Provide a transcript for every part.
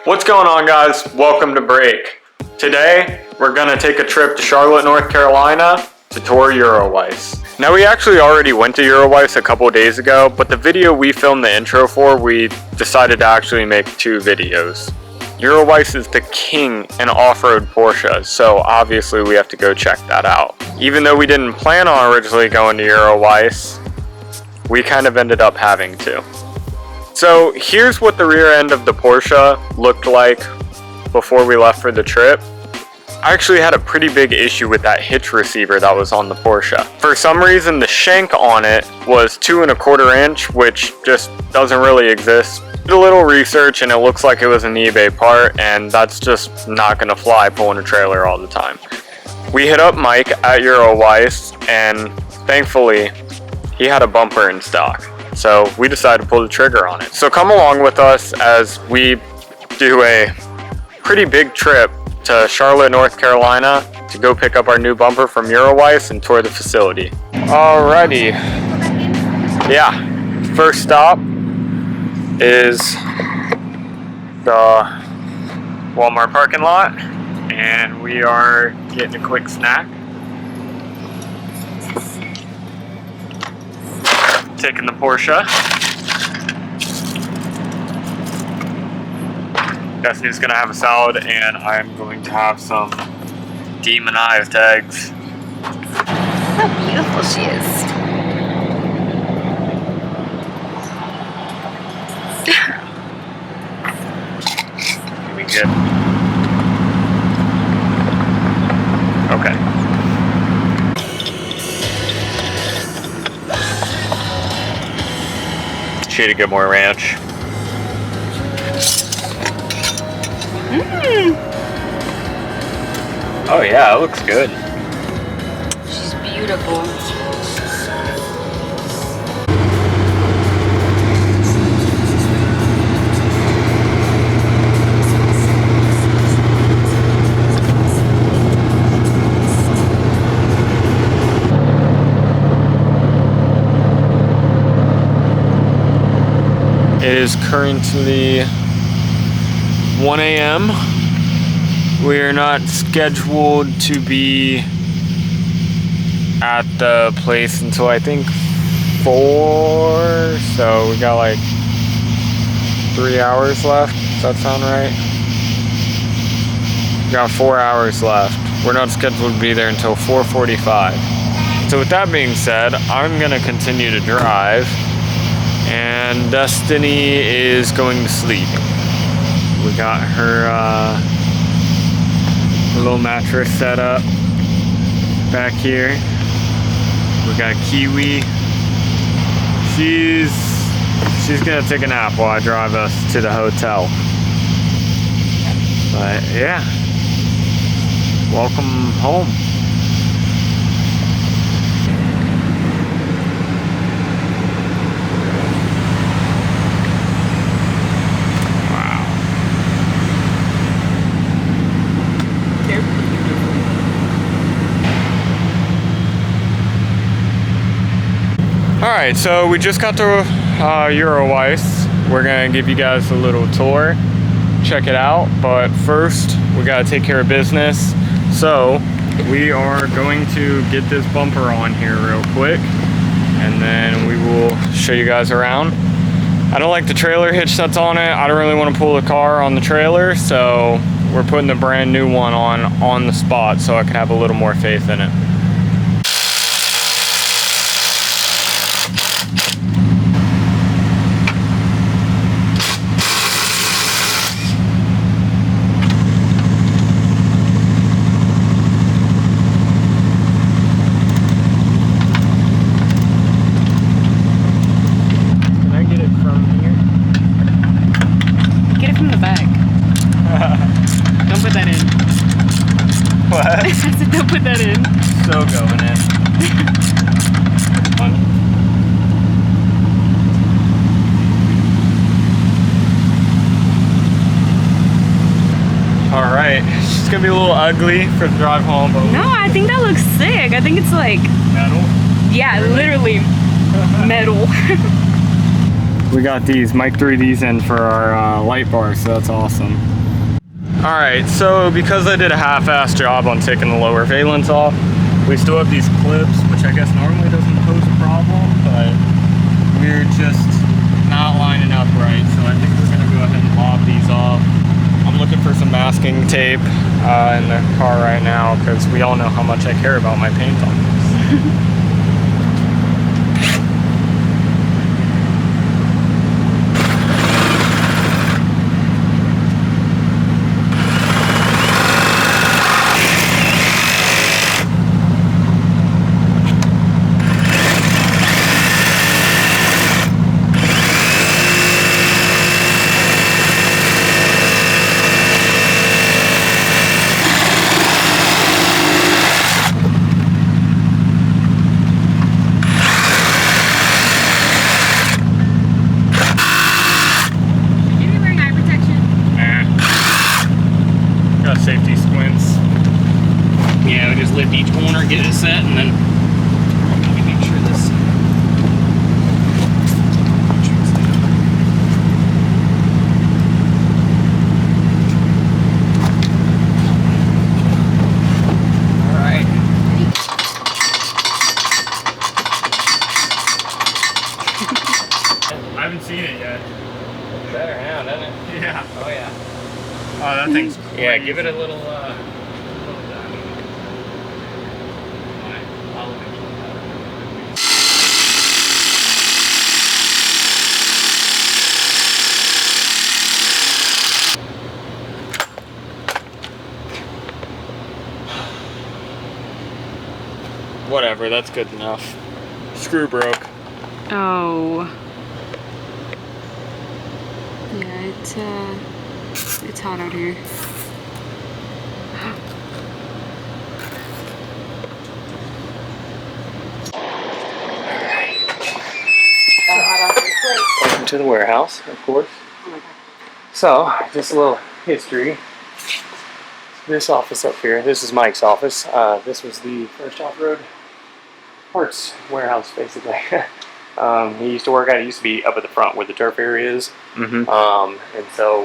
What's going on, guys? Welcome to Break. Today, we're gonna take a trip to Charlotte, North Carolina to tour Eurowise. Now, we actually already went to Eurowise a couple days ago, but the video we filmed the intro for, we decided to actually make two videos. Eurowise is the king in off-road Porsche, so obviously we have to go check that out. Even though we didn't plan on originally going to Eurowise, we kind of ended up having to. So here's what the rear end of the Porsche looked like before we left for the trip. I actually had a pretty big issue with that hitch receiver that was on the Porsche. For some reason, the shank on it was 2 1/4 inch, which just doesn't really exist. Did a little research and it looks like it was an eBay part, and that's just not gonna fly pulling a trailer all the time. We hit up Mike at Eurowise, and thankfully he had a bumper in stock. So we decided to pull the trigger on it. So come along with us as we do a pretty big trip to Charlotte, North Carolina to go pick up our new bumper from Eurowise and tour the facility. Alrighty. Yeah, first stop is the Walmart parking lot, and we are getting a quick snack. Taking the Porsche. Destiny's gonna have a salad, and I'm going to have some demonized eggs. How beautiful she is. We good. Okay. She had to get more ranch. Oh yeah, it looks good. She's beautiful. It is currently 1 a.m. We are not scheduled to be at the place until I think 4, so we got like 3 hours left. Does that sound right? We got 4 hours left. We're not scheduled to be there until 4:45. So with that being said, I'm gonna continue to drive, and Destiny is going to sleep. We got her little mattress set up back here. We got Kiwi. She's gonna take a nap while I drive us to the hotel. But yeah, welcome home. Alright, so we just got to Eurowise. We're gonna give you guys a little tour, check it out, but first we gotta take care of business. So we are going to get this bumper on here real quick, and then we will show you guys around. I don't like the trailer hitch that's on it. I don't really want to pull the car on the trailer, so we're putting the brand new one on the spot so I can have a little more faith in it. What? I said don't put that in. So going in. Alright, it's gonna be a little ugly for the drive home, but no, I think that looks sick. I think it's like metal. Yeah, literally metal. We got these, Mike threw these in for our light bar, so that's awesome. Alright, so because I did a half-assed job on taking the lower valence off, we still have these clips, which I guess normally doesn't pose a problem, but we're just not lining up right, so I think we're going to go ahead and lob these off. I'm looking for some masking tape in the car right now, because we all know how much I care about my paint on this. Safety squints. Yeah, we just lift each corner, get it set, and then let me make sure this. All right. I haven't seen it yet. Better now, doesn't it? Yeah. Oh yeah. Oh, that thing's Yeah, give it a little, whatever, that's good enough. Screw broke. Oh. Yeah, it's hot out here. welcome to the warehouse, of course. So, just a little history. This office up here, this is Mike's office. This was the first off-road parts warehouse, basically. He used to work at it. Used to be up at the front where the turf area is. Mm-hmm. And so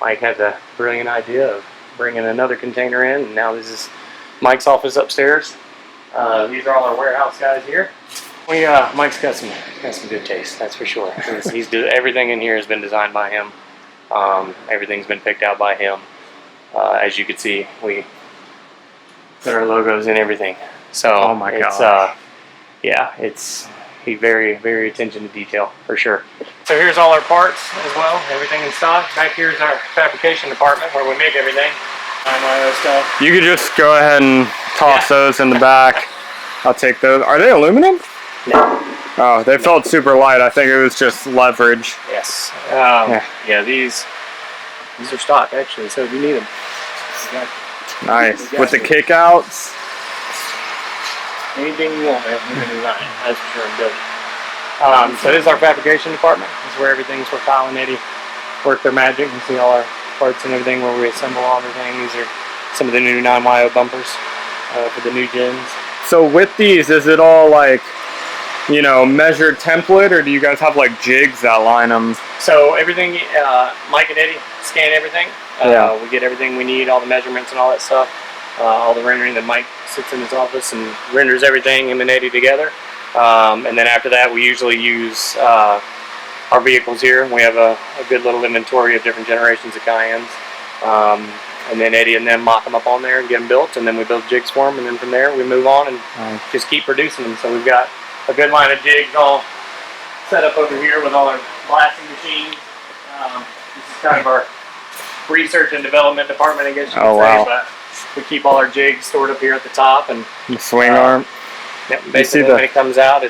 Mike had the brilliant idea of bringing another container in, and now this is Mike's office upstairs. These are all our warehouse guys here. Mike's got some good taste, that's for sure. Everything in here has been designed by him. Everything's been picked out by him. As you can see, we put our logos in everything. So oh my god. He very attention to detail for sure. So here's all our parts as well, everything in stock. Back here is our fabrication department where we make everything. Stuff. You could just go ahead and toss those in the back. I'll take those. Are they aluminum? No. Oh, they felt super light. I think it was just leverage. Yes. These are stock actually, so if you need them. Nice. With the kickouts. Anything you want, man, we can design it. That's for sure. Good. So this is our fabrication department. This is where everything's where Kyle and Eddie work their magic. You see all our parts and everything where we assemble all everything. These are some of the new 9YO bumpers for the new gens. So with these, is it all like, you know, measured template, or do you guys have like jigs that line them? So everything, Mike and Eddie scan everything. We get everything we need, all the measurements and all that stuff. All the rendering that Mike sits in his office and renders everything, him and Eddie together. And then after that, we usually use our vehicles here. We have a good little inventory of different generations of Cayennes. And then Eddie and them mock them up on there and get them built, and then we build jigs for them, and then from there we move on and just keep producing them. So we've got a good line of jigs all set up over here with all our blasting machines. This is kind of our research and development department, I guess you could say. But we keep all our jigs stored up here at the top, and the swing arm. Yep, basically when it comes out,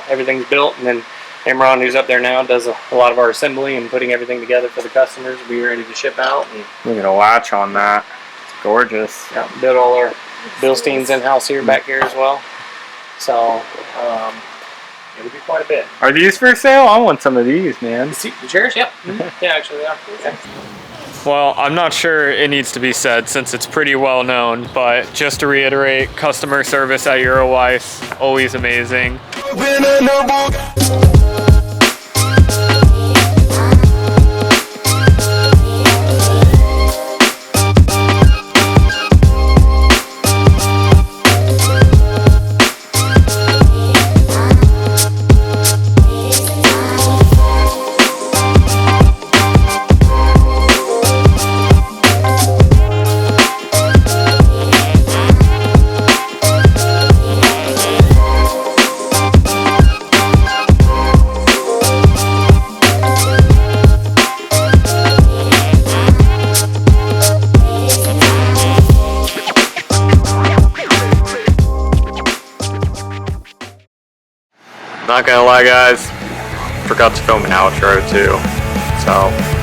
everything's built, and then Imran, who's up there now, does a lot of our assembly and putting everything together for the customers. We'll be ready to ship out. And look at a latch on that. It's gorgeous. Yeah, build all our Bilsteins in-house here, back here as well. So it'll be quite a bit. Are these for sale? I want some of these, man. The chairs? Yep. Yeah, actually they are. Okay. Well, I'm not sure it needs to be said since it's pretty well known, but just to reiterate, customer service at Eurowise, always amazing. Not gonna lie, guys, forgot to film an outro too. So